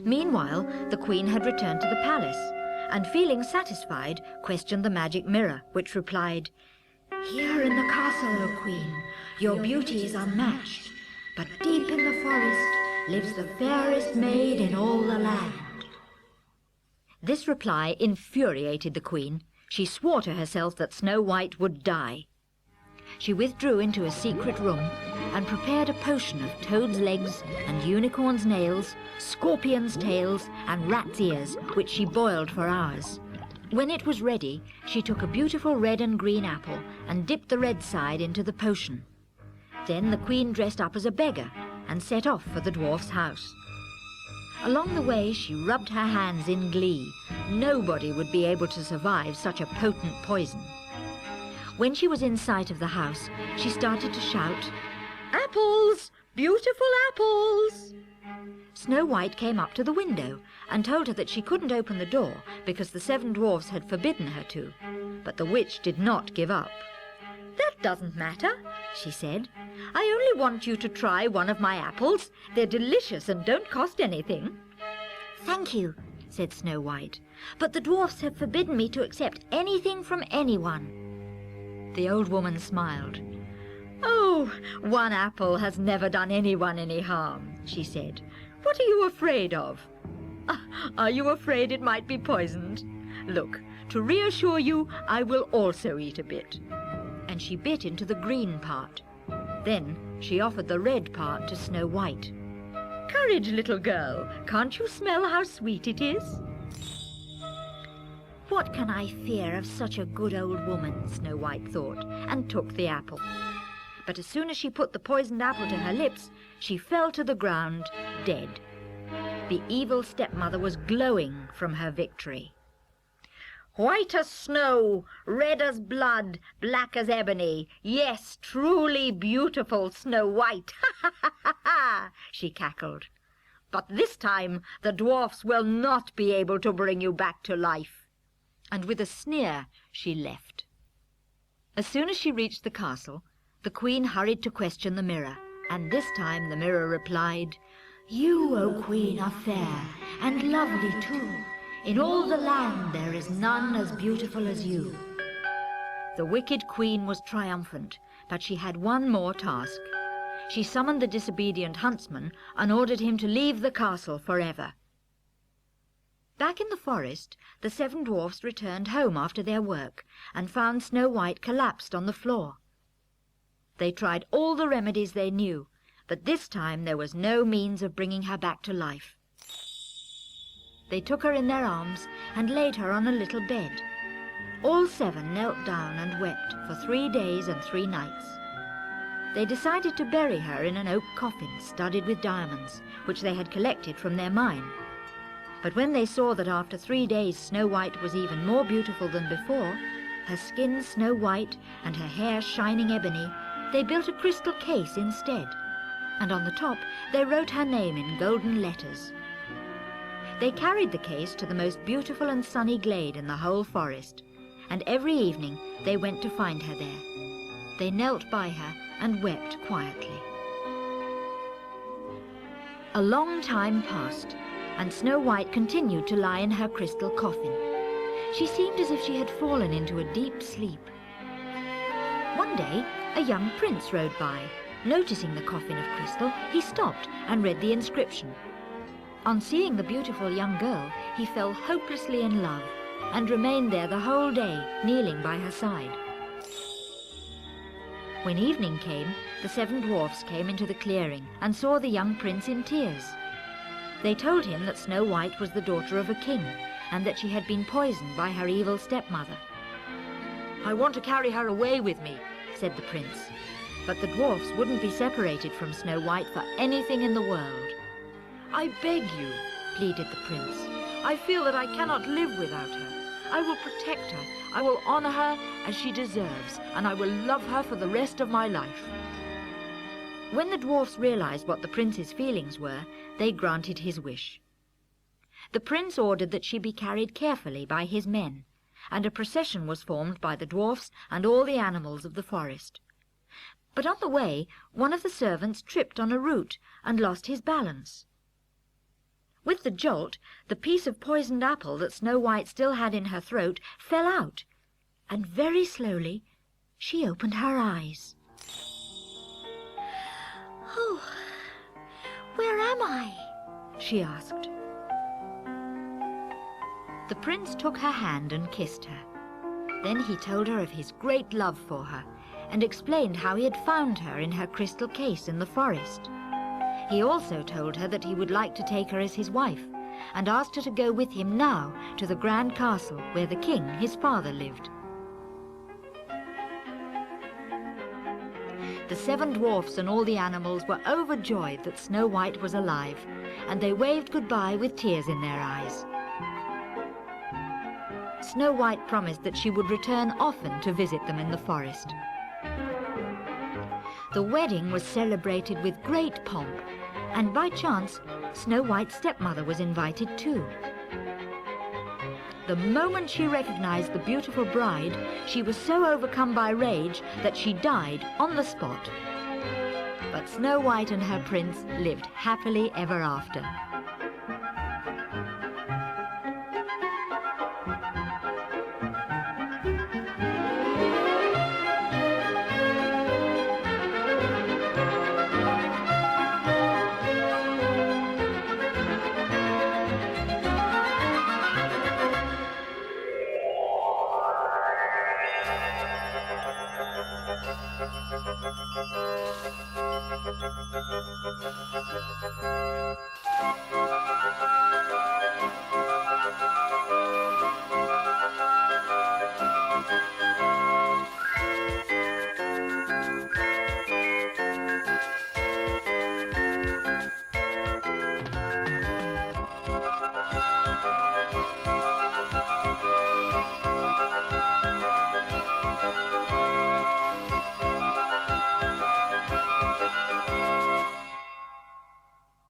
Meanwhile, the queen had returned to the palace, and feeling satisfied, questioned the magic mirror, which replied, "Here in the castle, O queen, your beauty is unmatched, but deep in the forest lives the fairest maid in all the land." This reply infuriated the queen. She swore to herself that Snow White would die. She withdrew into a secret room and prepared a potion of toad's legs and unicorn's nails, scorpion's tails, and rat's ears, which she boiled for hours. When it was ready, she took a beautiful red and green apple and dipped the red side into the potion. Then the queen dressed up as a beggar and set off for the dwarf's house. Along the way, she rubbed her hands in glee. Nobody would be able to survive such a potent poison. When she was in sight of the house, she started to shout, "Apples! Beautiful apples!" Snow White came up to the window and told her that she couldn't open the door because the 7 dwarfs had forbidden her to. But the witch did not give up. "That doesn't matter," she said. "I only want you to try one of my apples. They're delicious and don't cost anything." "Thank you," said Snow White, "but the dwarfs have forbidden me to accept anything from anyone." The old woman smiled. "Oh, 1 apple has never done anyone any harm," she said. "What are you afraid of? Are you afraid it might be poisoned? Look, to reassure you, I will also eat a bit." And she bit into the green part. Then she offered the red part to Snow White. "Courage, little girl. Can't you smell how sweet it is?" "What can I fear of such a good old woman?" Snow White thought, and took the apple. But as soon as she put the poisoned apple to her lips, she fell to the ground, dead. The evil stepmother was glowing from her victory. "White as snow, red as blood, black as ebony. Yes, truly beautiful Snow White. Ha, ha, ha, ha," she cackled. "But this time the dwarfs will not be able to bring you back to life." And with a sneer she left. As soon as she reached the castle, the queen hurried to question the mirror, and this time the mirror replied, "You, O queen, are fair and lovely too. In all the land there is none as beautiful as you." The wicked queen was triumphant, but she had one more task. She summoned the disobedient huntsman and ordered him to leave the castle forever. Back in the forest, the 7 dwarfs returned home after their work and found Snow White collapsed on the floor. They tried all the remedies they knew, but this time there was no means of bringing her back to life. They took her in their arms and laid her on a little bed. All 7 knelt down and wept for 3 days and 3 nights. They decided to bury her in an oak coffin studded with diamonds, which they had collected from their mine. But when they saw that after 3 days Snow White was even more beautiful than before, her skin snow white and her hair shining ebony, they built a crystal case instead, and on the top they wrote her name in golden letters. They carried the case to the most beautiful and sunny glade in the whole forest, and every evening they went to find her there. They knelt by her and wept quietly. A long time passed, and Snow White continued to lie in her crystal coffin. She seemed as if she had fallen into a deep sleep. One day, a young prince rode by. Noticing the coffin of crystal, he stopped and read the inscription. On seeing the beautiful young girl, he fell hopelessly in love and remained there the whole day, kneeling by her side. When evening came, the 7 dwarfs came into the clearing and saw the young prince in tears. They told him that Snow White was the daughter of a king and that she had been poisoned by her evil stepmother. "I want to carry her away with me," said the prince. But the dwarfs wouldn't be separated from Snow White for anything in the world. "I beg you," pleaded the prince. "I feel that I cannot live without her. I will protect her, I will honor her as she deserves, and I will love her for the rest of my life." When the dwarfs realized what the prince's feelings were, they granted his wish. The prince ordered that she be carried carefully by his men, and a procession was formed by the dwarfs and all the animals of the forest. But on the way, one of the servants tripped on a root and lost his balance. With the jolt, the piece of poisoned apple that Snow White still had in her throat fell out, and very slowly she opened her eyes. "Oh, where am I?" she asked. The prince took her hand and kissed her. Then he told her of his great love for her and explained how he had found her in her crystal case in the forest. He also told her that he would like to take her as his wife and asked her to go with him now to the grand castle where the king, his father, lived. The 7 dwarfs and all the animals were overjoyed that Snow White was alive, and they waved goodbye with tears in their eyes. Snow White promised that she would return often to visit them in the forest. The wedding was celebrated with great pomp, and by chance, Snow White's stepmother was invited too. The moment she recognized the beautiful bride, she was so overcome by rage that she died on the spot. But Snow White and her prince lived happily ever after.